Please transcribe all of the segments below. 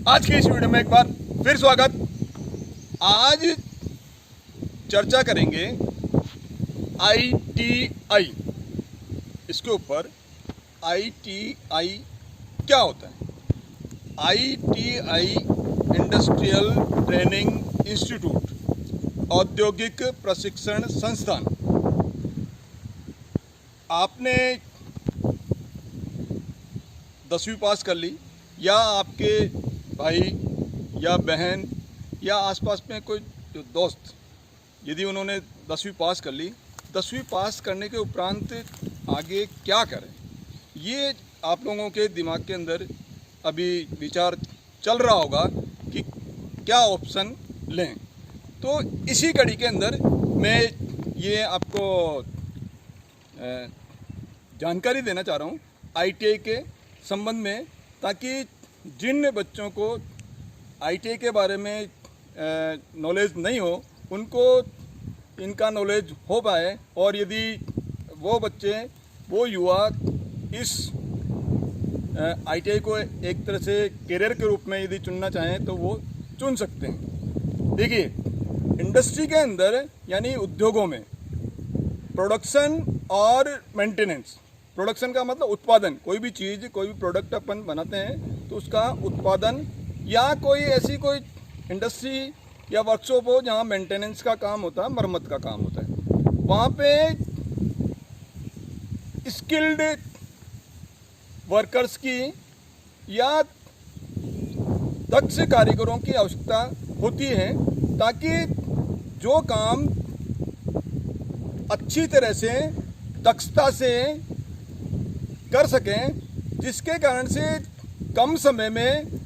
आज की इस वीडियो में एक बार फिर स्वागत। आज चर्चा करेंगे ITI। इसके ऊपर ITI क्या होता है। ITI इंडस्ट्रियल ट्रेनिंग इंस्टीट्यूट, औद्योगिक प्रशिक्षण संस्थान। आपने 10वीं पास कर ली, या आपके भाई या बहन या आसपास में कोई दोस्त, यदि उन्होंने 10वीं पास कर ली, 10वीं पास करने के उपरांत आगे क्या करें, ये आप लोगों के दिमाग के अंदर अभी विचार चल रहा होगा कि क्या ऑप्शन लें। तो इसी कड़ी के अंदर मैं ये आपको जानकारी देना चाह रहा हूँ ITI के संबंध में, ताकि जिन बच्चों को ITI के बारे में नॉलेज नहीं हो, उनको इनका नॉलेज हो पाए। और यदि वो बच्चे, वो युवा इस ITI को एक तरह से करियर के रूप में यदि चुनना चाहें तो वो चुन सकते हैं। देखिए, इंडस्ट्री के अंदर यानी उद्योगों में प्रोडक्शन और मेंटेनेंस, प्रोडक्शन का मतलब उत्पादन, कोई भी चीज़, कोई भी प्रोडक्ट अपन बनाते हैं तो उसका उत्पादन, या कोई ऐसी कोई इंडस्ट्री या वर्कशॉप हो जहाँ मेंटेनेंस का काम होता है, मरम्मत का काम होता है, वहाँ पे स्किल्ड वर्कर्स की या दक्ष कारीगरों की आवश्यकता होती है, ताकि जो काम अच्छी तरह से, दक्षता से कर सकें, जिसके कारण से कम समय में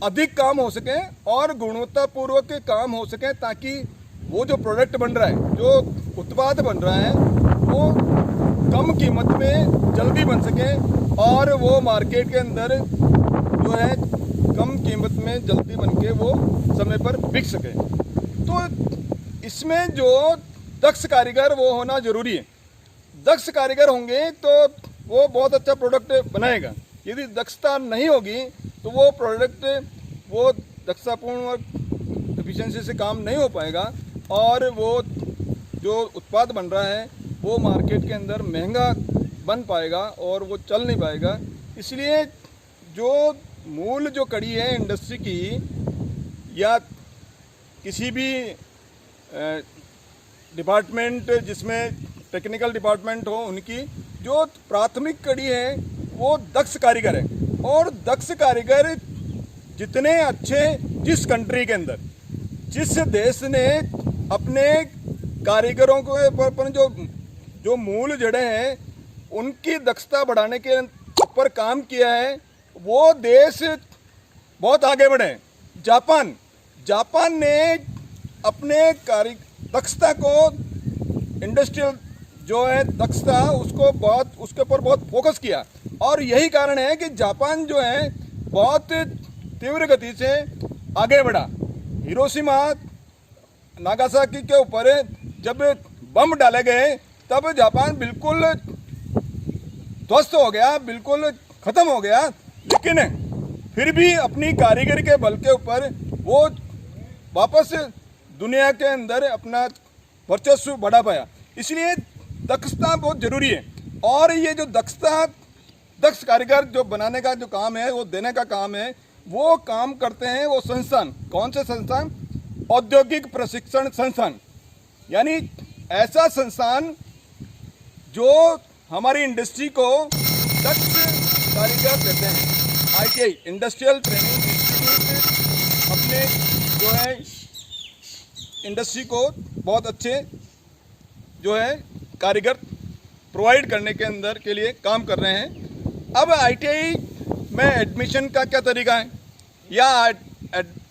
अधिक काम हो सके और गुणवत्तापूर्वक काम हो सके, ताकि वो जो प्रोडक्ट बन रहा है, जो उत्पाद बन रहा है, वो कम कीमत में जल्दी बन सके और वो मार्केट के अंदर जो है कम कीमत में जल्दी बन के वो समय पर बिक सके। तो इसमें जो दक्ष कारीगर वो होना जरूरी है। दक्ष कारीगर होंगे तो वो बहुत अच्छा प्रोडक्ट बनाएगा। यदि दक्षता नहीं होगी तो वो प्रोडक्ट, वो दक्षतापूर्ण और एफिशिएंसी से काम नहीं हो पाएगा, और वो जो उत्पाद बन रहा है वो मार्केट के अंदर महंगा बन पाएगा और वो चल नहीं पाएगा। इसलिए जो मूल जो कड़ी है इंडस्ट्री की, या किसी भी डिपार्टमेंट जिसमें टेक्निकल डिपार्टमेंट हो, उनकी जो प्राथमिक कड़ी है वो दक्ष कारीगर है। और दक्ष कारीगर जितने अच्छे, जिस कंट्री के अंदर, जिस देश ने अपने कारीगरों को पर जो मूल जड़ें हैं उनकी दक्षता बढ़ाने के ऊपर काम किया है, वो देश बहुत आगे बढ़े। जापान ने अपने दक्षता को, इंडस्ट्रियल जो है दक्षता, उसके ऊपर बहुत फोकस किया। और यही कारण है कि जापान जो है बहुत तीव्र गति से आगे बढ़ा। हिरोशिमा नागासाकी के ऊपर जब बम डाले गए तब जापान बिल्कुल ध्वस्त हो गया, बिल्कुल खत्म हो गया, लेकिन फिर भी अपनी कारीगरी के बल के ऊपर वो वापस दुनिया के अंदर अपना वर्चस्व बढ़ा पाया। इसलिए दक्षता बहुत जरूरी है। और ये जो दक्ष कारीगर जो बनाने का जो काम है, वो देने का काम है, वो काम करते हैं वो संस्थान। कौन से संस्थान? औद्योगिक प्रशिक्षण संस्थान, यानी ऐसा संस्थान जो हमारी इंडस्ट्री को दक्ष कारीगर देते हैं। ITI इंडस्ट्रियल ट्रेनिंग इंस्टीट्यूट अपने जो है इंडस्ट्री को बहुत अच्छे जो है कारीगर प्रोवाइड करने के अंदर के लिए काम कर रहे हैं। अब ITI में एडमिशन का क्या तरीका है, या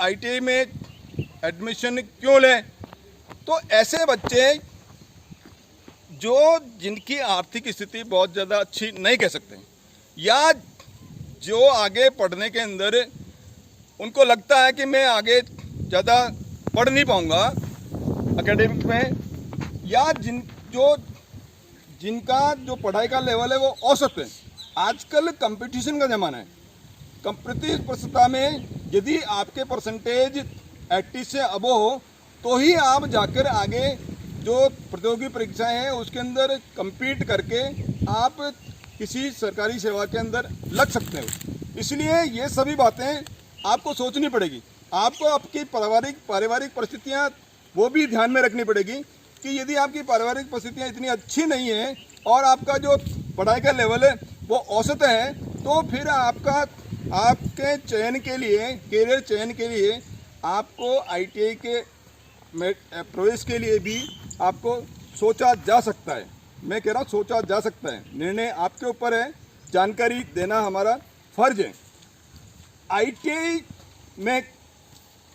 ITI में एडमिशन क्यों लें? तो ऐसे बच्चे जिनकी आर्थिक स्थिति बहुत ज़्यादा अच्छी नहीं कह सकते, या जो आगे पढ़ने के अंदर उनको लगता है कि मैं आगे ज़्यादा पढ़ नहीं पाऊँगा एकेडमिक में, या जिनका जो पढ़ाई का लेवल है वो औसत है। आजकल कंपटीशन का ज़माना है, प्रतिस्पर्धा में यदि आपके परसेंटेज 80 से अबो हो तो ही आप जाकर आगे जो प्रतियोगी परीक्षाएं हैं उसके अंदर compete करके आप किसी सरकारी सेवा के अंदर लग सकते हो। इसलिए ये सभी बातें आपको सोचनी पड़ेगी। आपको आपकी पारिवारिक परिस्थितियां वो भी ध्यान में रखनी पड़ेगी कि यदि आपकी पारिवारिक परिस्थितियां इतनी अच्छी नहीं है और आपका जो पढ़ाई का लेवल है वो औसत है, तो फिर आपके चयन के लिए, कैरियर चयन के लिए आपको ITI के प्रवेश के लिए भी आपको सोचा जा सकता है। मैं कह रहा हूँ सोचा जा सकता है, निर्णय आपके ऊपर है, जानकारी देना हमारा फर्ज है। ITI में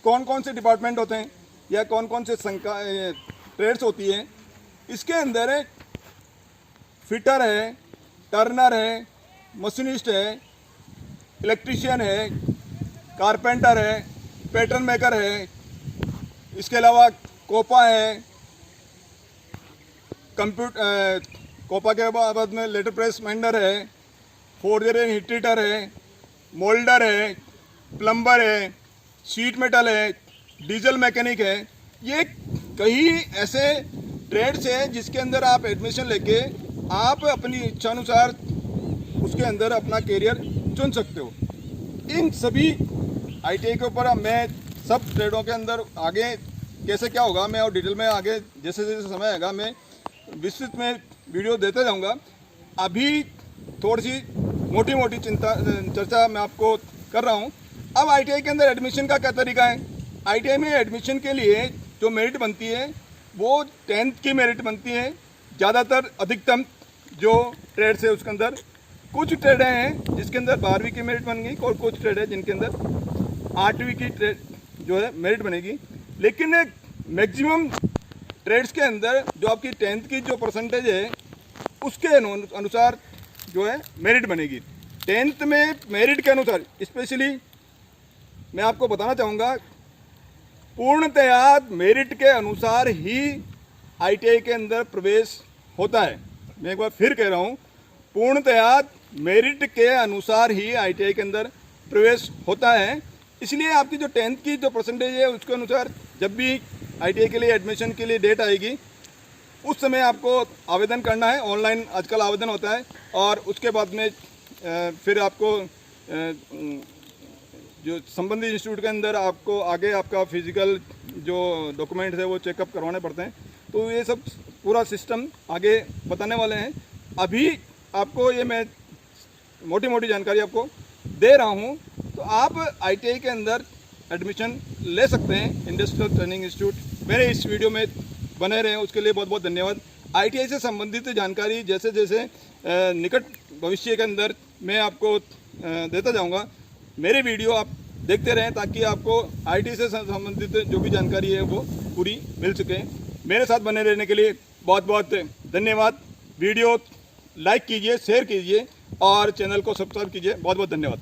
कौन कौन से डिपार्टमेंट होते हैं या कौन कौन से ट्रेड्स होती है, इसके अंदर है फिटर है, टर्नर है, मशीनिस्ट है, इलेक्ट्रीशियन है, कारपेंटर है, पैटर्न मेकर है, इसके अलावा कोपा है, कोपा के बाद में लेटर प्रेस मेंडर है, फोर्जर एंड हीट ट्रीटर है, मोल्डर है, प्लम्बर है, शीट मेटल है, डीजल मैकेनिक है। ये कई ऐसे ट्रेड्स हैं जिसके अंदर आप एडमिशन लेके आप अपनी इच्छानुसार उसके अंदर अपना कैरियर चुन सकते हो। इन सभी ITI के ऊपर मैं सब ट्रेडों के अंदर आगे कैसे क्या होगा मैं और डिटेल में आगे जैसे जैसे समय आएगा मैं विस्तृत में वीडियो देते जाऊंगा। अभी थोड़ी सी मोटी मोटी चर्चा मैं आपको कर रहा हूं। अब ITI के अंदर एडमिशन का क्या तरीका है? ITI में एडमिशन के लिए जो मेरिट बनती है वो 10th की मेरिट बनती है। ज़्यादातर अधिकतम जो ट्रेड्स है उसके अंदर कुछ ट्रेड हैं जिसके अंदर 12वीं की मेरिट बन गई और कुछ ट्रेड है जिनके अंदर 8वीं की ट्रेड जो है मेरिट बनेगी। लेकिन मैक्सिमम ट्रेड्स के अंदर जो आपकी 10th की जो परसेंटेज है उसके अनुसार जो है मेरिट बनेगी। 10th में मेरिट के अनुसार स्पेशली मैं आपको बताना चाहूँगा, पूर्णतया मेरिट के अनुसार ही ITI के अंदर प्रवेश होता है। मैं एक बार फिर कह रहा हूँ, पूर्णतया मेरिट के अनुसार ही ITI के अंदर प्रवेश होता है। इसलिए आपकी जो 10th की जो परसेंटेज है उसके अनुसार जब भी ITI के लिए एडमिशन के लिए डेट आएगी उस समय आपको आवेदन करना है। ऑनलाइन आजकल आवेदन होता है और उसके बाद में फिर आपको जो संबंधित इंस्टीट्यूट के अंदर आपको आगे आपका फिजिकल जो डॉक्यूमेंट्स है वो चेकअप करवाने पड़ते हैं। तो ये सब पूरा सिस्टम आगे बताने वाले हैं। अभी आपको ये मैं मोटी मोटी जानकारी आपको दे रहा हूँ। तो आप ITI के अंदर एडमिशन ले सकते हैं इंडस्ट्रियल ट्रेनिंग इंस्टीट्यूट। मेरे इस वीडियो में बने रहें उसके लिए बहुत बहुत धन्यवाद। ITI से संबंधित जानकारी जैसे जैसे निकट भविष्य के अंदर मैं आपको देता जाऊंगा। मेरे वीडियो आप देखते रहें ताकि आपको ITI से संबंधित जो भी जानकारी है वो पूरी मिल सके। मेरे साथ बने रहने के लिए बहुत बहुत धन्यवाद। वीडियो लाइक कीजिए, शेयर कीजिए और चैनल को सब्सक्राइब कीजिए। बहुत बहुत धन्यवाद।